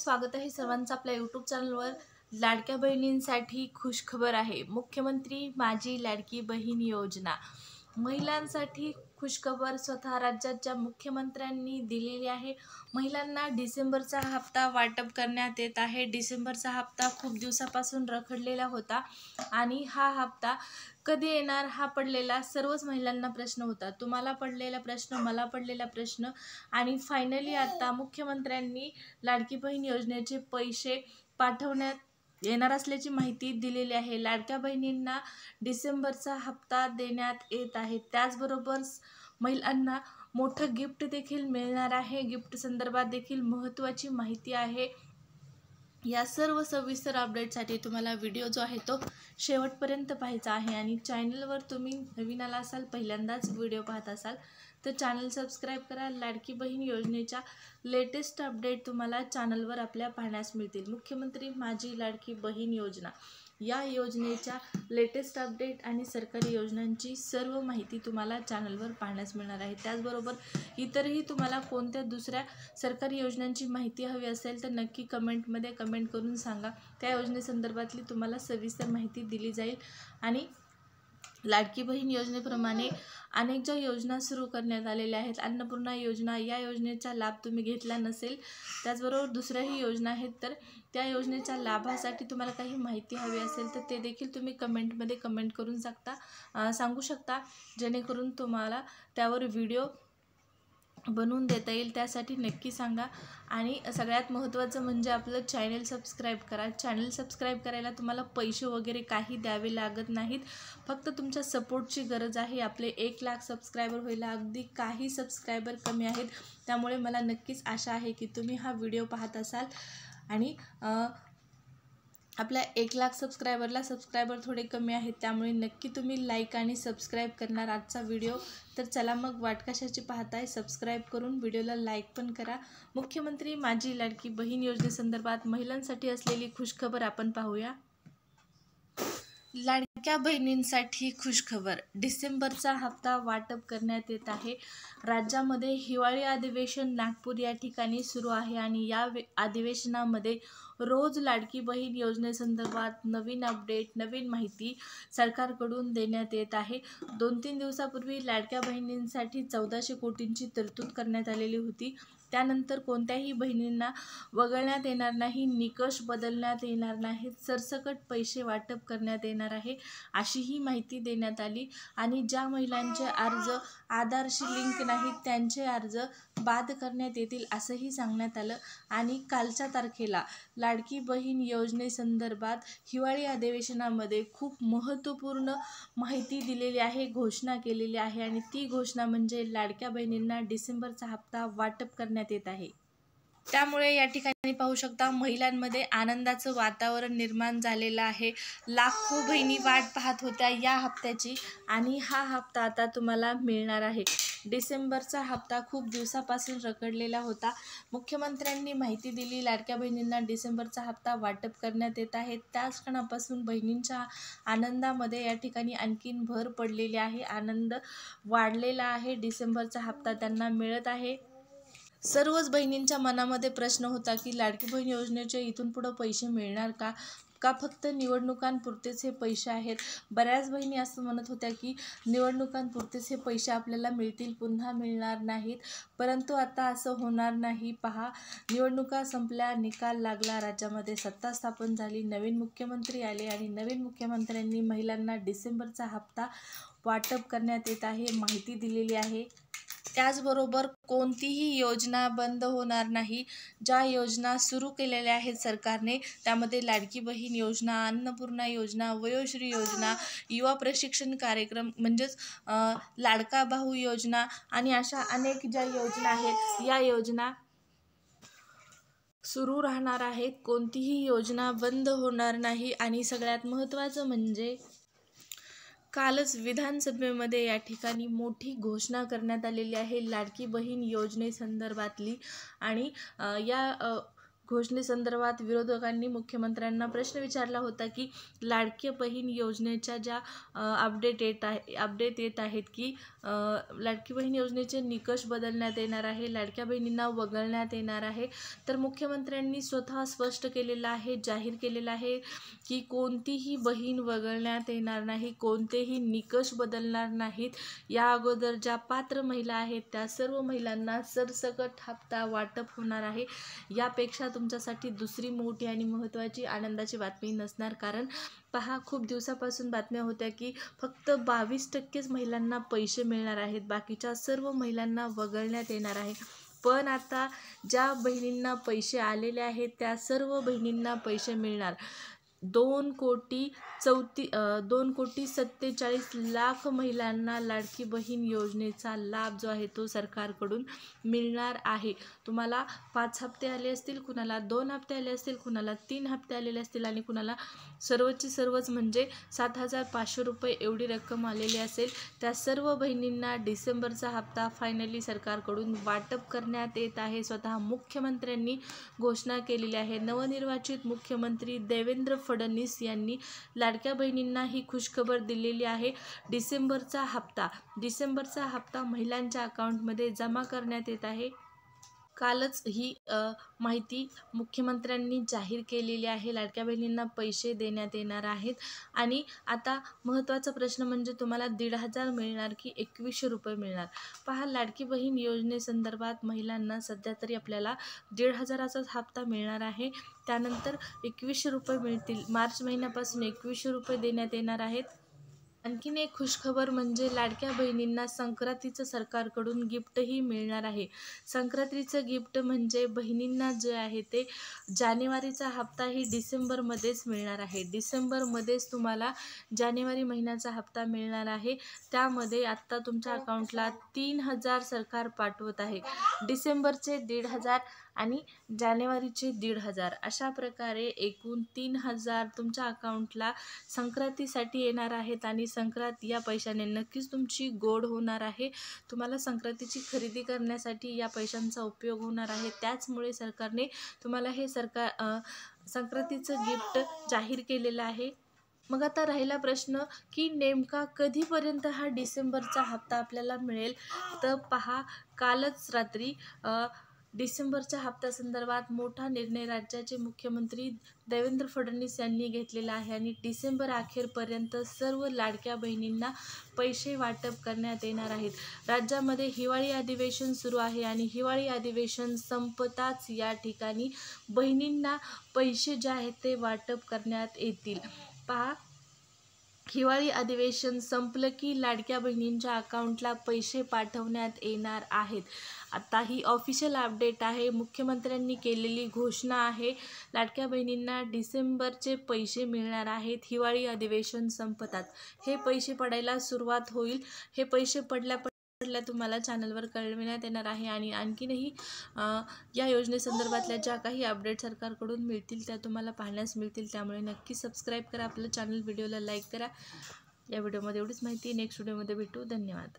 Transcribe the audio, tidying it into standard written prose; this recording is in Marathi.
स्वागत आहे सर्वांचं आपल्या यूट्यूब चॅनलवर। लाडक्या बहिणींसाठी खुशखबर आहे। मुख्यमंत्री माझी लाडकी बहीण योजना महिलांसाठी खुशखबर स्वतः राज्याच्या मुख्यमंत्र्यांनी दिलेली आहे। महिलांना डिसेंबरचा हप्ता वाटप करण्यात येत आहे। डिसेंबरचा हप्ता खूप दिवसापासून रखडलेला होता आणि हा हप्ता कधी येणार हा पडलेला सर्वच महिलांना प्रश्न होता। तुम्हाला पडलेला प्रश्न, मला पडलेला प्रश्न आणि फायनली आता मुख्यमंत्र्यांनी लाडकी बहीण योजनेचे पैसे पाठवण्यात येणार असल्याची माहिती दिलेली आहे। लाडक्या बहिणींना डिसेंबरचा हप्ता देण्यात येत आहे। त्याचबरोबर महिलांना मोठं गिफ्ट देखील मिळणार आहे। गिफ्ट संदर्भात देखील महत्त्वाची माहिती आहे। या सर्व सविस्तर अपडेटसाठी तुम्हाला व्हिडिओ जो आहे तो शेवटपर्यंत पाहायचा आहे आणि चॅनलवर तुम्ही नवीन आला असाल, पहिल्यांदाच व्हिडिओ पाहत असाल तर चॅनल सबस्क्राईब करा। लाडकी बहीण योजनेच्या लेटेस्ट अपडेट तुम्हाला चॅनलवर आपल्या पाहण्यास मिळतील। मुख्यमंत्री माझी लाडकी बहीण योजना या योजनेच्या लेटेस्ट अपडेट आणि सरकारी योजनांची सर्व माहिती तुम्हाला चॅनलवर पाहण्यास मिळणार आहे। त्याचबरोबर इतरही तुम्हाला कोणत्या दुसऱ्या सरकारी योजनांची माहिती हवी असेल तर नक्की कमेंटमध्ये कमेंट करून सांगा। त्या योजनेसंदर्भातली तुम्हाला सविस्तर माहिती दिली जाईल। आणि लाडकी बहीण योजनेप्रमाणे अनेक ज्या योजना सुरू करण्यात आलेल्या आहेत, अन्नपूर्णा योजना, या योजनेचा लाभ तुम्ही घेतला नसेल, त्याचबरोबर दुसऱ्याही योजना आहेत, तर त्या योजनेच्या लाभासाठी तुम्हाला काही माहिती हवी असेल तर ते देखील तुम्ही कमेंटमध्ये कमेंट करून सांगू शकता, जेणेकरून तुम्हाला त्यावर व्हिडिओ बनवून देता येईल। त्यासाठी नक्की सांगा। आणि सगळ्यात महत्त्वाचं म्हणजे आपलं चॅनल सबस्क्राईब करा। चॅनल सबस्क्राईब करायला तुम्हाला पैसे वगैरे काही द्यावे लागत नाहीत, फक्त तुमच्या सपोर्टची गरज आहे। आपले 1 लाख सबस्क्रायबर व्हायला अगदी काही सबस्क्रायबर कमी आहेत, त्यामुळे मला नक्कीच आशा आहे की तुम्ही हा व्हिडिओ पाहत असाल आणि आपल्या 1 लाख सबस्क्रायबर थोडे कमी आहेत, त्यामुळे नक्की तुम्ही लाईक आणि सबस्क्राईब करणार आजचा व्हिडिओ। तर चला मग वाट कशाची पाहताय, सबस्क्राईब करून व्हिडिओला लाईक पण करा। मुख्यमंत्री माझी लाडकी बहीण योजनेसंदर्भात महिलांसाठी असलेली खुशखबर आपण पाहूया। लाडक्या बहिणींसाठी खुशखबर, डिसेंबरचा हप्ता वाटप करण्यात येत आहे। राज्यामध्ये हिवाळी अधिवेशन नागपूर या ठिकाणी सुरू आहे आणि या अधिवेशनामध्ये रोज लाडकी बहीण योजनेसंदर्भात नवीन अपडेट, नवीन माहिती सरकारकडून देण्यात येत आहे। 2-3 दिवसापूर्वी लाडक्या बहिणींसाठी 1400 कोटींची तरतूद करण्यात आलेली होती। त्यानंतर कोणत्याही बहिणींना वगळण्यात येणार नाही, निकष बदलण्यात येणार नाहीत, सरसकट पैसे वाटप करण्यात येणार आहे, अशी ही माहिती देण्यात आली। आणि ज्या महिलांचे अर्ज आधारशी लिंक नाहीत त्यांचे अर्ज बाद करण्यात येतील असंही सांगण्यात आलं। आणि कालच्या तारखेला लाडकी बहीण योजनेसंदर्भात हिवाळी अधिवेशनामध्ये खूप महत्त्वपूर्ण माहिती दिलेली आहे, घोषणा केलेली आहे आणि ती घोषणा म्हणजे लाडक्या बहिणींना डिसेंबरचा हप्ता वाटप करण्यात येत आहे। त्यामुळे या ठिकाणी पाहू शकता महिलांमध्ये आनंदाचं वातावरण निर्माण झालेलं आहे। लाखो बहिणी वाट पाहत होत्या या हप्त्याची आणि हा हप्ता आता तुम्हाला मिळणार आहे। डिसेंबरचा हप्ता खूप दिवसापासून रखडलेला होता। मुख्यमंत्र्यांनी माहिती दिली, लाडक्या बहिणींना डिसेंबरचा हप्ता वाटप करण्यात येत आहे। त्याच क्षणापासून बहिणींच्या आनंदामध्ये या ठिकाणी आणखीन भर पडलेली आहे, आनंद वाढलेला आहे। डिसेंबरचा हप्ता त्यांना मिळत आहे। सर्वच बहिणींच्या मनामध्ये प्रश्न होता की लाडकी बहीण योजनेचे इथून पुढं पैसे मिळणार का फक्त निवडणुकांपुरतेच हे पैसे आहेत। बऱ्याच बहिणी असं म्हणत होत्या की निवडणुकांपुरतेच हे पैसे आपल्याला मिळतील, पुन्हा मिळणार नाहीत, परंतु आता असं होणार नाही। पहा, निवडणुका संपल्या, निकाल लागला, राज्यामध्ये सत्ता स्थापन झाली, नवीन मुख्यमंत्री आले आणि नवीन मुख्यमंत्र्यांनी महिलांना डिसेंबरचा हप्ता वाटप करण्यात येत आहे, माहिती दिलेली आहे। त्याचबरोबर कोणतीही योजना बंद होणार नाही। ज्या योजना सुरू केलेल्या आहेत सरकारने, त्यामध्ये लाडकी बहीण योजना, अन्नपूर्णा योजना, वयोश्री योजना, युवा प्रशिक्षण कार्यक्रम म्हणजेच लाडका भाऊ योजना आणि अशा अनेक ज्या योजना आहेत, या योजना सुरू राहणार आहेत। कोणतीही योजना बंद होणार नाही। आणि सगळ्यात महत्त्वाचं म्हणजे कालच विधानसभेमध्ये या ठिकाणी मोठी घोषणा करण्यात आलेली आहे लाडकी बहीण योजनेसंदर्भातली। आणि या घोषणेसंदर्भात विरोधकांनी मुख्यमंत्र्यांना प्रश्न विचारला होता की लाडकी बहीण योजनेच्या ज्या अपडेट येत आहेत की लाडकी बहीण योजनेचे निकष बदलण्यात येणार आहे, लाडक्या बहिणींना वगळण्यात येणार आहे. तर मुख्यमंत्र्यांनी स्वतः स्पष्ट केलेलं आहे, जाहीर केलेलं आहे की कोणतीही बहीण वगळण्यात येणार नाही, कोणतेही निकष बदलणार नाहीत. या अगोदर ज्या पात्र महिला आहेत त्या सर्व महिलांना सरसकट हप्ता वाटप होणार आहे. यापेक्षा तुमच्यासाठी दुसरी मोठी आणि महत्त्वाची आनंदाची बातमी नसणार. कारण पहा, खूप दिवसापासून बातम्या होत्या की फक्त 22% महिलांना पैसे मिळणार आहेत, बाकीच्या सर्व महिलांना वगळण्यात येणार आहे. पण आता ज्या बहिणींना पैसे आलेले आहेत त्या सर्व बहिणींना पैसे मिळणार. 2,47,00,000 महिलांना लाडकी बहीण योजनेचा लाभ जो आहे तो सरकारकडून मिळणार आहे. तुम्हाला 5 हप्ते आले असतील, कुणाला 2 हप्ते आले असतील, कुणाला 3 हप्ते आलेले असतील आणि कुणाला सर्वची सर्वच म्हणजे 7,500 रुपये एवढी रक्कम आलेली असेल. त्या सर्व बहिणींना डिसेंबरचा हप्ता फायनली सरकारकडून वाटप करण्यात येत आहे. स्वतः मुख्यमंत्र्यांनी घोषणा केलेली आहे. नवनिर्वाचित मुख्यमंत्री देवेंद्र फडणवीस यांनी लाडक्या बहिणींना ही खुशखबर दिलेली आहे. डिसेंबरचा हप्ता महिलांच्या अकाउंटमध्ये जमा करण्यात येत आहे. कालच ही माहिती मुख्यमंत्र्यांनी जाहीर केलेली आहे. लाडक्या बहिणींना पैसे देण्यात येणार आहेत. आणि आता महत्त्वाचा प्रश्न म्हणजे तुम्हाला 1,500 मिळणार की 2,100 रुपये मिळणार. पहा, लाडकी बहीण योजनेसंदर्भात महिलांना सध्या तरी आपल्याला 1,500चाच हप्ता मिळणार आहे. त्यानंतर 2,100 रुपये मिळतील. मार्च महिन्यापासून 2,100 रुपये देण्यात येणार आहेत. आणखीन एक खुशखबर म्हणजे लाडक्या बहिणींना संक्रांतीचं सरकारकडून गिफ्टही मिळणार आहे. संक्रांतीचं गिफ्ट म्हणजे बहिणींना जे आहे ते जानेवारीचा हप्ताही डिसेंबरमध्येच मिळणार आहे. डिसेंबरमध्येच तुम्हाला जानेवारी महिन्याचा हप्ता मिळणार आहे. त्यामध्ये आत्ता तुमच्या अकाउंटला 3,000 सरकार पाठवत आहे. डिसेंबरचे 1,500 आणि जानेवारीचे 1,500 अशा प्रकारे एकूण 3,000 तुमच्या अकाउंटला संक्रांतीसाठी येणार आहेत. आणि संक्रांत या पैशाने नक्कीच तुमची गोड होणार आहे. तुम्हाला संक्रांतीची खरेदी करण्यासाठी या पैशांचा उपयोग होणार आहे. त्याचमुळे सरकारने तुम्हाला हे संक्रांतीचं गिफ्ट जाहीर केलेलं आहे. मग आता राहिला प्रश्न की नेमका कधीपर्यंत हा डिसेंबरचा हप्ता आपल्याला मिळेल. तर पहा, कालच रात्री डिसेंबरच्या हप्त्यासंदर्भात मोठा निर्णय राज्याचे मुख्यमंत्री देवेंद्र फडणवीस यांनी घेतलेला आहे. आणि डिसेंबर अखेरपर्यंत सर्व लाडक्या बहिणींना पैसे वाटप करण्यात येणार आहेत. राज्यामध्ये हिवाळी अधिवेशन सुरू आहे आणि हिवाळी अधिवेशन संपताच या ठिकाणी बहिणींना पैसे जे आहेत ते वाटप करण्यात येतील. पहा, हिवाळी अधिवेशन संपलं की लाडक्या बहिणींच्या अकाउंटला पैसे पाठवण्यात येणार आहेत. आता ही ऑफिशियल अपडेट आहे, मुख्यमंत्र्यांनी केलेली घोषणा आहे. लाडक्या बहिणींना डिसेंबरचे पैसे मिळणार आहेत. हिवाळी अधिवेशन संपतात हे पैसे पडायला सुरुवात होईल. हे पैसे पडल्या तुम्हाला चॅनलवर कळविण्यात येणार आहे. आणि आणखीनही या योजनेसंदर्भातल्या ज्या काही अपडेट सरकारकडून मिळतील त्या तुम्हाला पाहण्यास मिळतील. त्यामुळे नक्की सबस्क्राईब करा आपलं चॅनल, व्हिडिओला लाईक करा. या व्हिडिओमध्ये एवढीच माहिती. नेक्स्ट व्हिडिओमध्ये भेटू. धन्यवाद.